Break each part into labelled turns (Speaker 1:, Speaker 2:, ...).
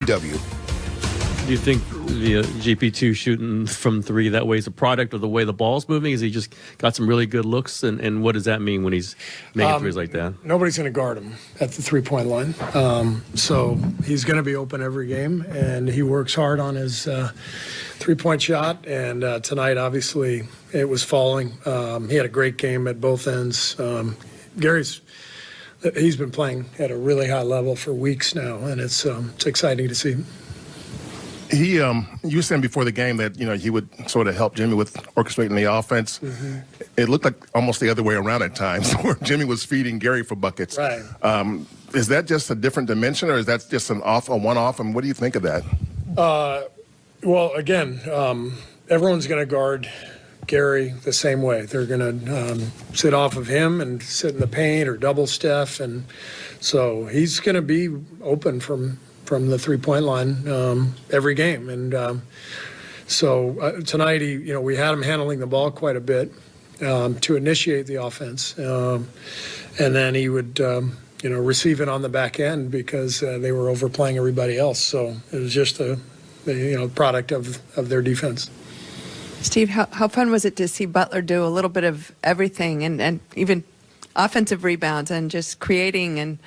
Speaker 1: W.
Speaker 2: Do you think the GP2 shooting from three that way is a product of the way the ball's moving? Is he just got some really good looks? And what does that mean when he's making threes like that?
Speaker 3: Nobody's going to guard him at the three-point line. So he's going to be open every game, and he works hard on his three-point shot. And tonight, obviously, it was falling. He had a great game at both ends. He's been playing at a really high level for weeks now, and it's exciting to see.
Speaker 4: You were saying before the game that, he would sort of help Jimmy with orchestrating the offense.
Speaker 3: Mm-hmm.
Speaker 4: It looked like almost the other way around at times, where Jimmy was feeding Gary for buckets.
Speaker 3: Right.
Speaker 4: Is that just a different dimension, or is that just a one-off? And what do you think of that?
Speaker 3: Well, again, everyone's going to guard Gary the same way. They're going to sit off of him and sit in the paint or double Steph, and so he's going to be open from the three-point line every game. And so tonight, we had him handling the ball quite a bit to initiate the offense. And then he would, receive it on the back end because they were overplaying everybody else. So it was just a product of their defense.
Speaker 5: Steve, how fun was it to see Butler do a little bit of everything and even offensive rebounds and just creating and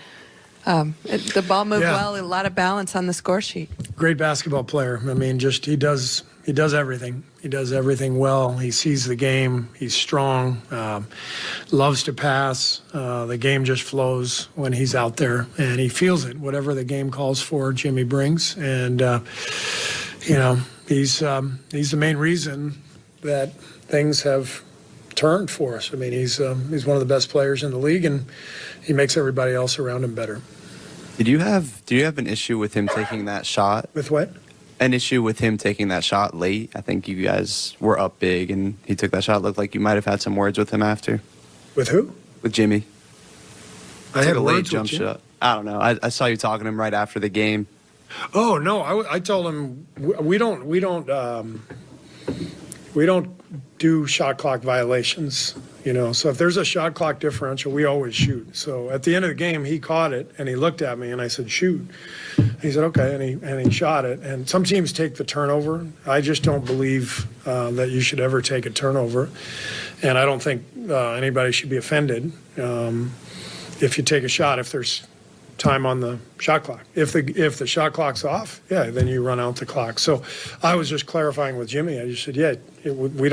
Speaker 5: the ball moved well, a lot of balance on the score sheet.
Speaker 3: Great basketball player. I mean, just he does everything. He does everything well. He sees the game. He's strong. Loves to pass. The game just flows when he's out there, and he feels it. Whatever the game calls for, Jimmy brings, and he's the main reason that things have turned for us. I mean, he's one of the best players in the league, and he makes everybody else around him better.
Speaker 6: Do you have an issue with him taking that shot?
Speaker 3: With what?
Speaker 6: An issue with him taking that shot late? I think you guys were up big, and he took that shot. Looked like you might have had some words with him after.
Speaker 3: With who?
Speaker 6: With Jimmy.
Speaker 3: I had
Speaker 6: a late
Speaker 3: words
Speaker 6: jump
Speaker 3: with Jimmy?
Speaker 6: shot. I don't know. I saw you talking to him right after the game.
Speaker 3: Oh no! I told him we don't do shot clock violations. So if there's a shot clock differential, we always shoot. So at the end of the game, he caught it and he looked at me and I said, "Shoot." He said, "Okay," and he shot it. And some teams take the turnover. I just don't believe that you should ever take a turnover, and I don't think anybody should be offended if you take a shot if there's time on the shot clock. If the shot clock's off, then you run out the clock. So I was just clarifying with Jimmy. I just said, we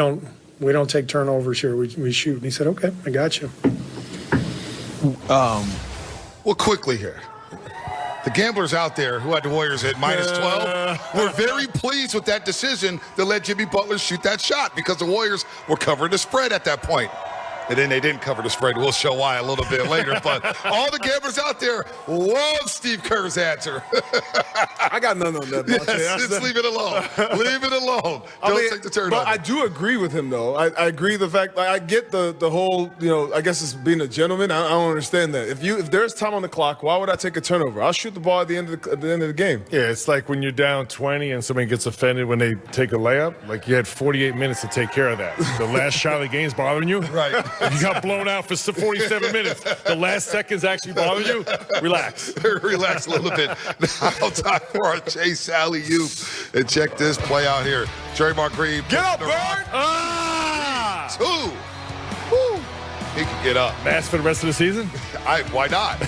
Speaker 3: don't take turnovers here. We shoot. And he said, "Okay, I got you."
Speaker 1: Well, quickly here. The gamblers out there who had the Warriors at -12 were very pleased with that decision to let Jimmy Butler shoot that shot because the Warriors were covering the spread at that point. And then they didn't cover the spread. We'll show why a little bit later. But all the gamblers out there love Steve Kerr's answer.
Speaker 7: I got none on that.
Speaker 1: Yes, just leave it alone. Leave it alone. Don't take the turnover.
Speaker 7: But I do agree with him, though. I agree the fact, I get the whole, I guess it's being a gentleman. I don't understand that. If there's time on the clock, why would I take a turnover? I'll shoot the ball at the end of the game.
Speaker 8: Yeah, it's like when you're down 20 and somebody gets offended when they take a layup. Like you had 48 minutes to take care of that. The last shot of the game is bothering you?
Speaker 1: Right.
Speaker 8: You got blown out for 47 minutes. The last seconds actually bother you? Relax.
Speaker 1: Relax a little bit. Now time for our Chase alley-oop. And check this play out here. Draymond Green.
Speaker 7: Get up, Bird!
Speaker 1: Two. Woo. He can get up.
Speaker 8: Mask for the rest of the season?
Speaker 1: Why not?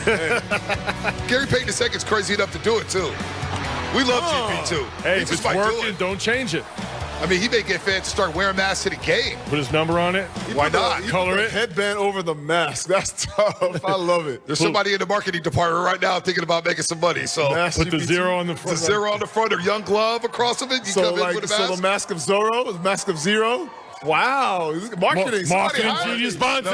Speaker 1: Gary Payton II is crazy enough to do it, too. We love GP2.
Speaker 8: Hey,
Speaker 1: He
Speaker 8: if
Speaker 1: just
Speaker 8: it's
Speaker 1: might do
Speaker 8: working,
Speaker 1: it.
Speaker 8: don't change it.
Speaker 1: I mean, he may get fans to start wearing masks to the game.
Speaker 8: Put his number on it.
Speaker 1: Why not?
Speaker 8: Color it.
Speaker 7: Headband over the mask. That's tough. I love it.
Speaker 1: There's somebody in the marketing department right now thinking about making some money. So
Speaker 8: put the zero on the front.
Speaker 1: The zero on the front or young glove across of it. You come in with a mask.
Speaker 7: So the mask of Zorro, the mask of Zero. Wow, marketing.
Speaker 8: Marketing genius Bonte.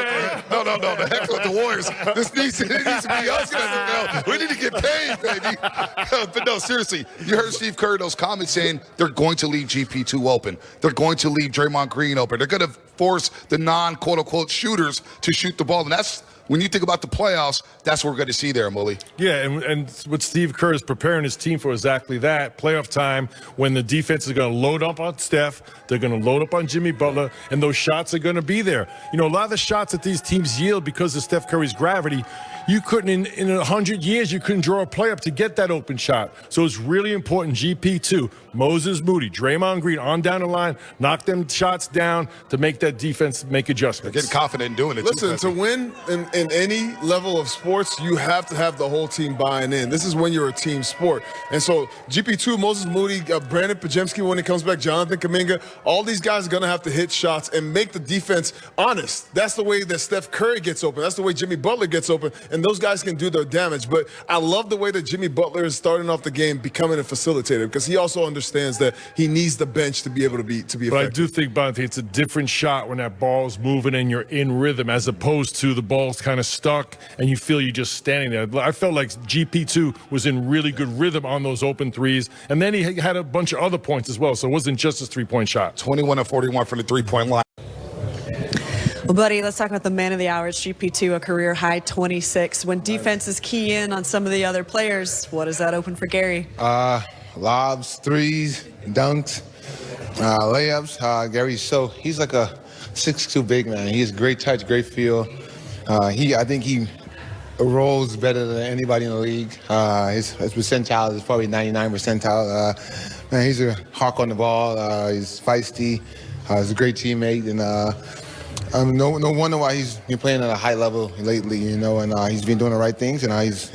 Speaker 1: No. The heck with the Warriors. This needs to be us, NFL. We need to get paid, baby. But no, seriously, you heard Steve Kerr in those comments saying they're going to leave GP2 open. They're going to leave Draymond Green open. They're going to force the non-quote-unquote shooters to shoot the ball. And that's when you think about the playoffs, that's what we're going to see there, Mully.
Speaker 8: Yeah, and what Steve Kerr is preparing his team for exactly that. Playoff time, when the defense is going to load up on Steph, they're going to load up on Jimmy Butler, and those shots are going to be there. You know, a lot of the shots that these teams yield because of Steph Curry's gravity, you couldn't, in 100 years, you couldn't draw a play up to get that open shot. So it's really important, GP2, Moses Moody, Draymond Green, on down the line, knock them shots down to make that defense make adjustments.
Speaker 1: They're getting confident in doing it.
Speaker 7: Listen, to win in any level of sports, you have to have the whole team buying in. This is when you're a team sport. And so GP2, Moses Moody, Brandon Pajemski when he comes back, Jonathan Kuminga, all these guys are going to have to hit shots and make the defense honest. That's the way that Steph Curry gets open. That's the way Jimmy Butler gets open. And those guys can do their damage. But I love the way that Jimmy Butler is starting off the game becoming a facilitator, because he also understands that he needs the bench to be able to be effective.
Speaker 8: But I do think, Bonte, it's a different shot when that ball's moving and you're in rhythm, as opposed to the ball's kind of stuck and you feel you're just standing there. I felt like GP2 was in really good rhythm on those open threes, and then he had a bunch of other points as well, so it wasn't just his three-point shot.
Speaker 1: 21 of 41 from the three-point line.
Speaker 9: Well, buddy, let's talk about the man of the hour. It's GP2, a career high 26. When defenses key in on some of the other players, what does that open for Gary?
Speaker 10: Lobs, threes, dunks, layups. He's like a 6'2" big man. He has great touch, great feel. I think he rolls better than anybody in the league. His percentile is probably 99 percentile. Man, he's a hawk on the ball. He's feisty. He's a great teammate, and no wonder why he's been playing at a high level lately. And he's been doing the right things, and he's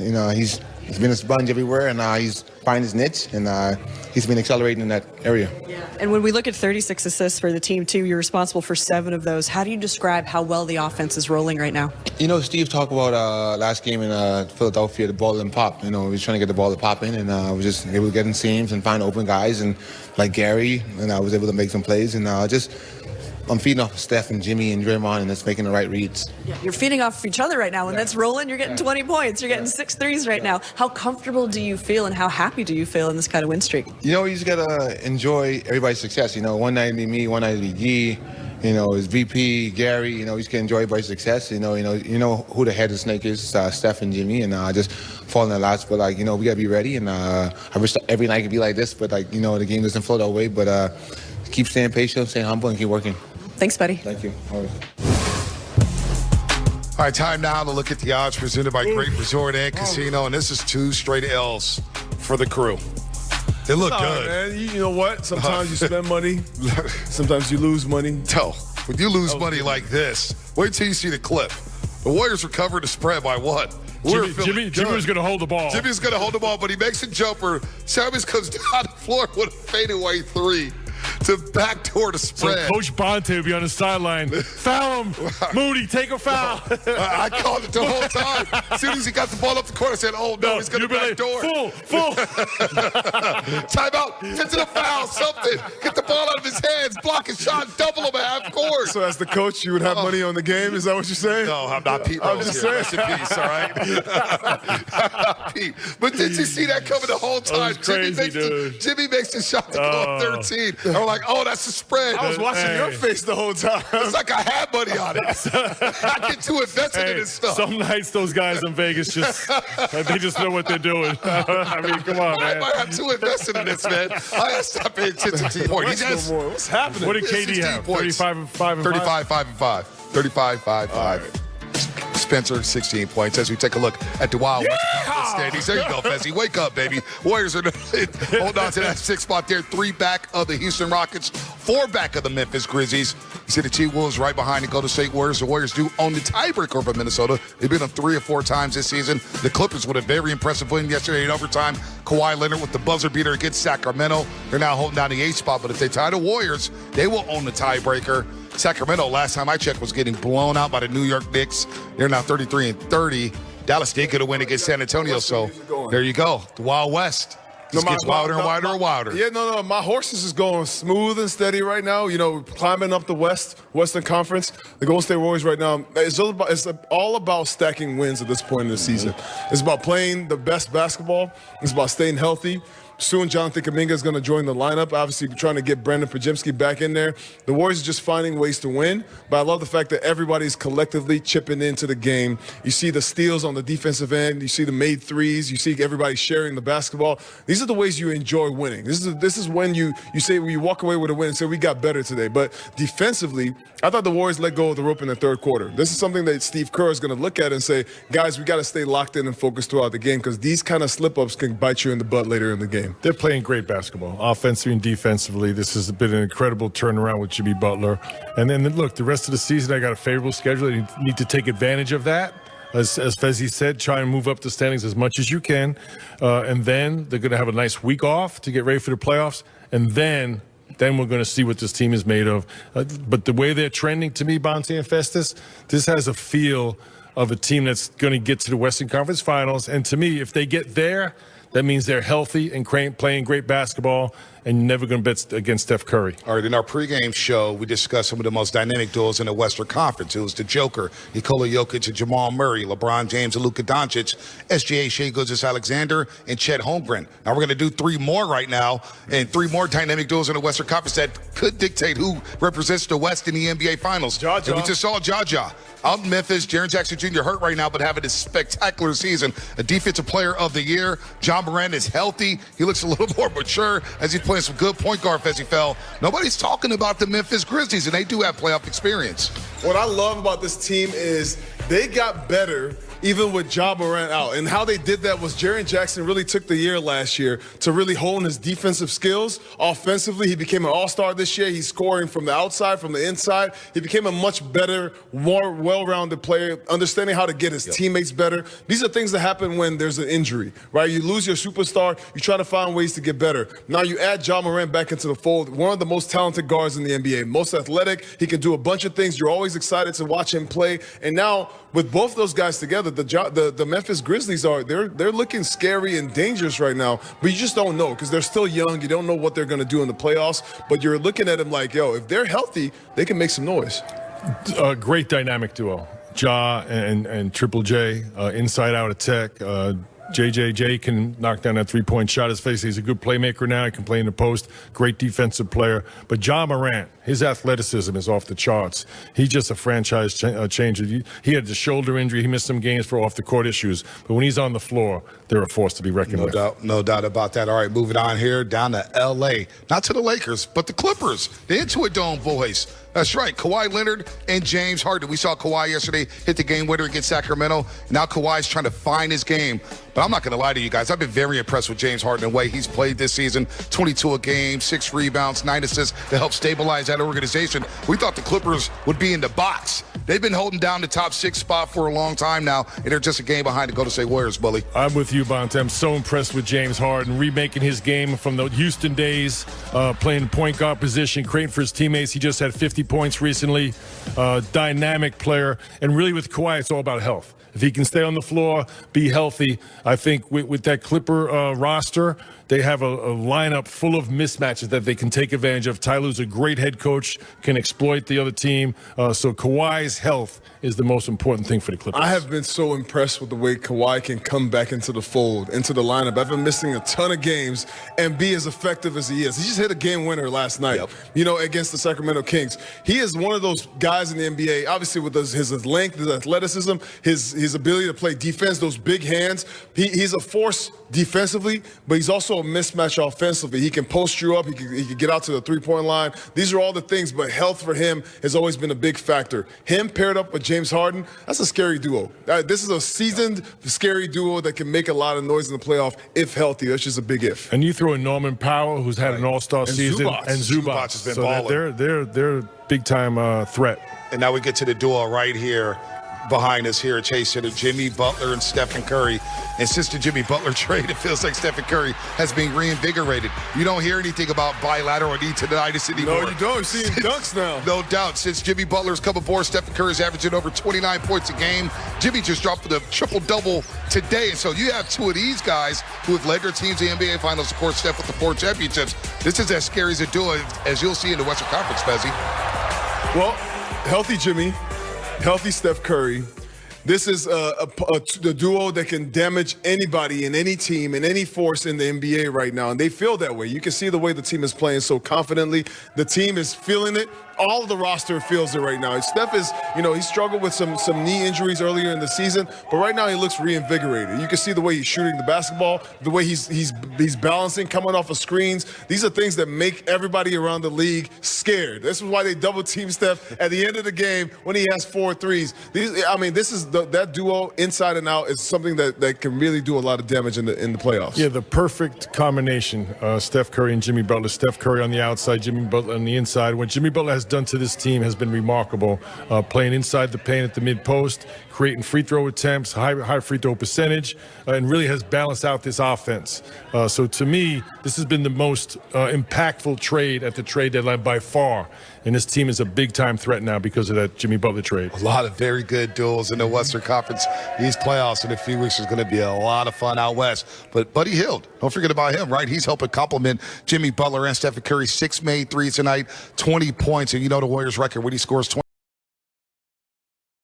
Speaker 10: been a sponge everywhere, and he's finding his niche, and he's been accelerating in that area.
Speaker 9: Yeah. And when we look at 36 assists for the team, too, you're responsible for 7 of those. How do you describe how well the offense is rolling right now?
Speaker 10: Steve talked about last game in Philadelphia, the ball didn't pop. He was trying to get the ball to pop in, and we were just able to get in seams and find open guys, and like Gary, and I was able to make some plays, and I'm feeding off Steph and Jimmy and Draymond, and that's making the right reads.
Speaker 9: Yeah, you're feeding off each other right now. When that's rolling, you're getting 20 points. You're getting 6 threes right now. How comfortable do you feel, and how happy do you feel in this kind of win streak?
Speaker 10: You just got to enjoy everybody's success. One night it'd be me, one night it'd be G. It's VP, Gary. You just can enjoy everybody's success. You know who the head of the snake is, Steph and Jimmy, and just fall in their laps. But we gotta be ready. And I wish every night could be like this, but the game doesn't flow that way. But keep staying patient, staying humble, and keep working.
Speaker 9: Thanks, buddy.
Speaker 10: Thank you. Always.
Speaker 1: All right, time now to look at the odds presented by Great Resort and Casino, and this is 2 straight L's for the crew. They look good.
Speaker 7: Man. You know what? Sometimes you spend money. Sometimes you lose money.
Speaker 1: When you lose money like this, wait till you see the clip. The Warriors recovered the spread by what?
Speaker 8: Jimmy was going to hold the ball.
Speaker 1: Jimmy's going to hold the ball, but he makes a jumper. Samuels comes down the floor with a fadeaway 3 to backdoor the spread.
Speaker 8: So Coach Bonte will be on the sideline. Foul him. Moody, take a foul.
Speaker 1: I called it the whole time. As soon as he got the ball up the court, I said, oh, no, he's going to backdoor.
Speaker 8: Full.
Speaker 1: Timeout. Fence a foul, something. Get the ball out of his hands. Block his shot. Double him at half court.
Speaker 7: So as the coach, you would have money on the game? Is that what you're saying?
Speaker 1: No, I'm not Pete Rose here. Rest in peace, all right? Pete. But did you see that coming the whole time?
Speaker 8: Crazy,
Speaker 1: Jimmy makes the shot to go up 13. I'm like, oh, that's the spread.
Speaker 7: I was watching your face the whole time.
Speaker 1: It's like I had money on it. I get too invested in this stuff.
Speaker 8: Some nights those guys in Vegas they just know what they're doing. I mean, come on, man.
Speaker 1: I got too invested in this, man. I gotta stop paying attention to your point.
Speaker 7: What's happening?
Speaker 8: What did KD have? 35 and 5.
Speaker 1: 35, 5 and 5. 35, 5, 5. Spencer, 16 points. As we take a look at the Wild West standings. There you go, Fezzi. Wake up, baby. Warriors are hold on to that 6th spot there. 3 back of the Houston Rockets, 4 back of the Memphis Grizzlies. You see the T-Wolves right behind the Golden State Warriors. The Warriors do own the tiebreaker over Minnesota. They've been up 3 or 4 times this season. The Clippers with a very impressive win yesterday in overtime. Kawhi Leonard with the buzzer beater against Sacramento. They're now holding down the 8th spot, but if they tie the Warriors, they will own the tiebreaker. Sacramento, last time I checked, was getting blown out by the New York Knicks. They're now 33 and 30. Dallas did get a win against San Antonio, so there you go. The Wild West. Just gets wilder and wider and wilder.
Speaker 7: Yeah, no. My horses is going smooth and steady right now. Climbing up the Western Conference. The Golden State Warriors right now, it's all about stacking wins at this point in the season. It's about playing the best basketball. It's about staying healthy. Soon, Jonathan Kuminga is going to join the lineup. Obviously, trying to get Brandon Pajemski back in there. The Warriors are just finding ways to win. But I love the fact that everybody's collectively chipping into the game. You see the steals on the defensive end. You see the made threes. You see everybody sharing the basketball. These are the ways you enjoy winning. This is when you say, when you walk away with a win and say, we got better today. But defensively, I thought the Warriors let go of the rope in the third quarter. This is something that Steve Kerr is going to look at and say, guys, we got to stay locked in and focused throughout the game because these kind of slip-ups can bite you in the butt later in the game.
Speaker 8: They're playing great basketball, offensively and defensively. This has been an incredible turnaround with Jimmy Butler. And then, look, the rest of the season, I got a favorable schedule. You need to take advantage of that. As Fezzi said, try and move up the standings as much as you can. And then they're going to have a nice week off to get ready for the playoffs. And then we're going to see what this team is made of. But the way they're trending, to me, Bonte and Festus, this has a feel of a team that's going to get to the Western Conference Finals. And to me, if they get there, that means they're healthy and playing great basketball, and you're never going to bet against Steph Curry.
Speaker 1: All right, in our pregame show, we discussed some of the most dynamic duels in the Western Conference. It was the Joker, Nikola Jokic and Jamal Murray, LeBron James and Luka Doncic, SGA Shai Gilgeous-Alexander, and Chet Holmgren. Now we're going to do 3 more right now, and 3 more dynamic duels in the Western Conference that could dictate who represents the West in the NBA Finals.
Speaker 8: Ja.
Speaker 1: And we just saw Ja. Out in Memphis, Jaren Jackson Jr. hurt right now, but having a spectacular season. A defensive player of the year. John Morant is healthy. He looks a little more mature as he's playing some good point guard as he fell. Nobody's talking about the Memphis Grizzlies, and they do have playoff experience.
Speaker 7: What I love about this team is they got better even with Ja Morant out. And how they did that was Jaren Jackson really took the year last year to really hone his defensive skills. Offensively, he became an all-star this year. He's scoring from the outside, from the inside. He became a much better, more well-rounded player, understanding how to get his teammates better. These are things that happen when there's an injury, right? You lose your superstar, you try to find ways to get better. Now you add Ja Morant back into the fold, one of the most talented guards in the NBA, most athletic. He can do a bunch of things. You're always excited to watch him play. And now with both those guys together, the Memphis Grizzlies they're looking scary and dangerous right now, but you just don't know because they're still young. You don't know what they're going to do in the playoffs, but you're looking at them like, yo, if they're healthy, they can make some noise.
Speaker 8: Great dynamic duo, Ja and Triple J, inside out attack. JJJ can knock down that three-point shot. His face. He's a good playmaker now. He can play in the post. Great defensive player. But Ja Morant, his athleticism is off the charts. He's just a franchise changer. He had the shoulder injury. He missed some games for off-the-court issues. But when he's on the floor, they're a force to be reckoned with.
Speaker 1: No doubt about that. All right, moving on here down to L.A. Not to the Lakers, but the Clippers. The Intuit Dome boys. That's right, Kawhi Leonard and James Harden. We saw Kawhi yesterday hit the game winner against Sacramento. Now Kawhi's trying to find his game. But I'm not going to lie to you guys. I've been very impressed with James Harden and the way he's played this season. 22 a game, 6 rebounds, 9 assists to help stabilize that organization. We thought the Clippers would be in the box. They've been holding down the top 6 spot for a long time now, and they're just a game behind the Golden State Warriors, Bully.
Speaker 8: I'm with you, Bonte. I'm so impressed with James Harden, remaking his game from the Houston days, playing point guard position, creating for his teammates. He just had 50 points recently. Dynamic player. And really with Kawhi, it's all about health. If he can stay on the floor, be healthy, I think with that Clipper roster, they have a lineup full of mismatches that they can take advantage of. Ty Lue's a great head coach, can exploit the other team. So Kawhi's health is the most important thing for the Clippers.
Speaker 7: I have been so impressed with the way Kawhi can come back into the fold, into the lineup. I've been missing a ton of games and be as effective as he is. He just hit a game winner last night, against the Sacramento Kings. He is one of those guys in the NBA, obviously with his length, his athleticism, his ability to play defense, those big hands. He's a force defensively, but he's also a mismatch offensively. He can post you up. He can get out to the three-point line. These are all the things, but health for him has always been a big factor. Him paired up with James Harden, that's a scary duo. This is a seasoned, scary duo that can make a lot of noise in the playoff if healthy. That's just a big if.
Speaker 8: And you throw in Norman Powell, who's had an all-star season, and Zubac
Speaker 1: has been
Speaker 8: so
Speaker 1: balling.
Speaker 8: They're a big-time threat.
Speaker 1: And now we get to the duo right here. Behind us here at Chase Center, Jimmy Butler and Stephen Curry. And since the Jimmy Butler trade, it feels like Stephen Curry has been reinvigorated. You don't hear anything about bilateral knee tendonitis anymore.
Speaker 7: No, you don't. You're seeing dunks now.
Speaker 1: No doubt. Since Jimmy Butler's come aboard, Stephen Curry's averaging over 29 points a game. Jimmy just dropped the triple-double today. And so you have two of these guys who have led their teams to the NBA Finals. Of course, Steph with the 4 championships. This is as scary as a duo as you'll see in the Western Conference, Fezzi.
Speaker 7: Well, healthy Jimmy, healthy Steph Curry. This is the duo that can damage anybody in any team and any force in the NBA right now, and they feel that way. You can see the way the team is playing so confidently. The team is feeling it. All of the roster feels it right now. Steph is, he struggled with some knee injuries earlier in the season, but right now he looks reinvigorated. You can see the way he's shooting the basketball, the way he's balancing, coming off of screens. These are things that make everybody around the league scared. This is why they double team Steph at the end of the game when he has 4 threes. This is that duo inside and out is something that can really do a lot of damage in the playoffs.
Speaker 8: Yeah, the perfect combination. Steph Curry and Jimmy Butler. Steph Curry on the outside, Jimmy Butler on the inside. What Jimmy Butler has done to this team has been remarkable. Playing inside the paint at the mid post, creating free throw attempts, high free throw percentage, and really has balanced out this offense. So to me, this has been the most impactful trade at the trade deadline by far. And this team is a big-time threat now because of that Jimmy Butler trade.
Speaker 1: A lot of very good duels in the Western Conference East playoffs in a few weeks. Is going to be a lot of fun out west. But Buddy Hield, don't forget about him, right? He's helping complement Jimmy Butler and Stephen Curry. 6 made threes tonight, 20 points. And you know the Warriors record when he scores 20.